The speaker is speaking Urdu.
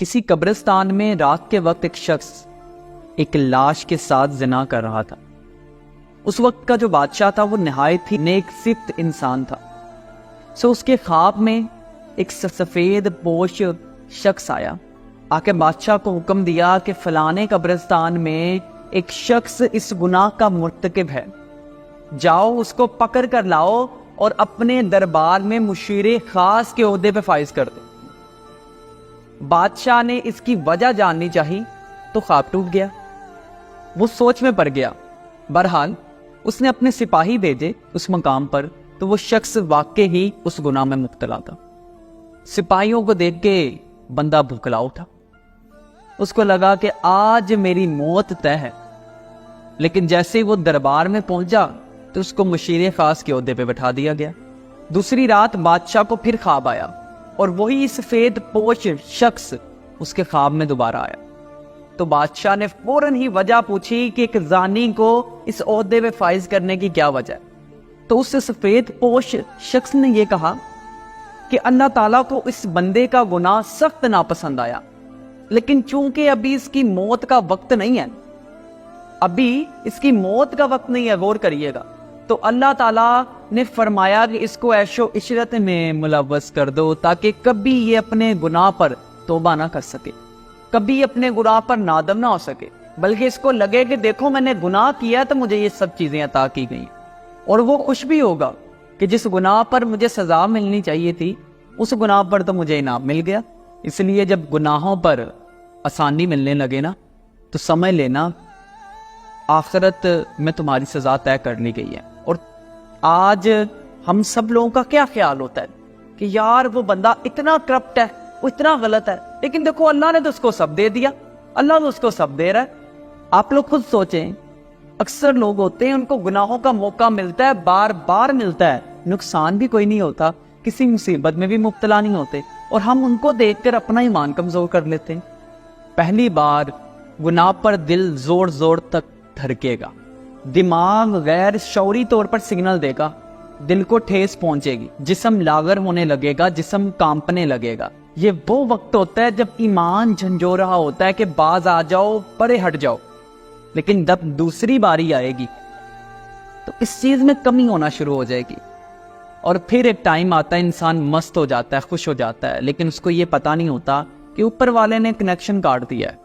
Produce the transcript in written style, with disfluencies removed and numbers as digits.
کسی قبرستان میں رات کے وقت ایک شخص ایک لاش کے ساتھ زنا کر رہا تھا۔ اس وقت کا جو بادشاہ تھا وہ نہایت ہی نیک صفت انسان تھا۔ اس کے خواب میں ایک سفید پوش شخص آیا، آ کے بادشاہ کو حکم دیا کہ فلانے قبرستان میں ایک شخص اس گناہ کا مرتکب ہے، جاؤ اس کو پکڑ کر لاؤ اور اپنے دربار میں مشیر خاص کے عہدے پہ فائز کر دے۔ بادشاہ نے اس کی وجہ جاننی چاہی تو خواب ٹوٹ گیا، وہ سوچ میں پڑ گیا۔ بہرحال اس نے اپنے سپاہی بھیجے اس مقام پر، تو وہ شخص واقعی ہی اس گناہ میں مبتلا تھا۔ سپاہیوں کو دیکھ کے بندہ بھوکلا اٹھا، اس کو لگا کہ آج میری موت طے ہے، لیکن جیسے ہی وہ دربار میں پہنچا تو اس کو مشیر خاص کے عہدے پہ بٹھا دیا گیا۔ دوسری رات بادشاہ کو پھر خواب آیا اور وہی سفید پوش شخص اس کے خواب میں دوبارہ آیا، تو بادشاہ نے فوراً ہی وجہ پوچھی کہ ایک زانی کو اس عہدے پہ فائز کرنے کی کیا وجہ ہے۔ تو اس سفید پوش شخص نے یہ کہا کہ اللہ تعالیٰ کو اس بندے کا گناہ سخت ناپسند آیا، لیکن چونکہ ابھی اس کی موت کا وقت نہیں ہے، غور کریے گا، تو اللہ تعالیٰ نے فرمایا کہ اس کو عیش و عشرت میں ملوث کر دو تاکہ کبھی یہ اپنے گناہ پر توبہ نہ کر سکے، کبھی اپنے گناہ پر نادم نہ ہو سکے، بلکہ اس کو لگے کہ دیکھو میں نے گناہ کیا تو مجھے یہ سب چیزیں عطا کی گئی، اور وہ خوش بھی ہوگا کہ جس گناہ پر مجھے سزا ملنی چاہیے تھی اس گناہ پر تو مجھے انعام مل گیا۔ اس لیے جب گناہوں پر آسانی ملنے لگے نا تو سمجھ لینا آخرت میں تمہاری سزا طے کر لی گئی ہے۔ اور آج ہم سب لوگوں کا کیا خیال ہوتا ہے کہ یار وہ بندہ اتنا کرپٹ ہے، وہ اتنا غلط ہے، لیکن دیکھو اللہ نے تو اس کو سب دے دیا، اللہ تو اس کو سب دے رہا ہے۔ آپ لوگ خود سوچیں، اکثر لوگ ہوتے ہیں ان کو گناہوں کا موقع ملتا ہے، بار بار ملتا ہے، نقصان بھی کوئی نہیں ہوتا، کسی مصیبت میں بھی مبتلا نہیں ہوتے، اور ہم ان کو دیکھ کر اپنا ایمان کمزور کر لیتے ہیں۔ پہلی بار گناہ پر دل زور زور تک دھڑکے گا، دماغ غیر شعوری طور پر سگنل دے گا، دل کو ٹھیس پہنچے گی، جسم لاغر ہونے لگے گا، جسم کانپنے لگے گا۔ یہ وہ وقت ہوتا ہے جب ایمان جھنجھو رہا ہوتا ہے کہ باز آ جاؤ، پرے ہٹ جاؤ، لیکن جب دوسری باری آئے گی تو اس چیز میں کمی ہونا شروع ہو جائے گی، اور پھر ایک ٹائم آتا ہے انسان مست ہو جاتا ہے، خوش ہو جاتا ہے، لیکن اس کو یہ پتہ نہیں ہوتا کہ اوپر والے نے کنیکشن کاٹ دیا ہے۔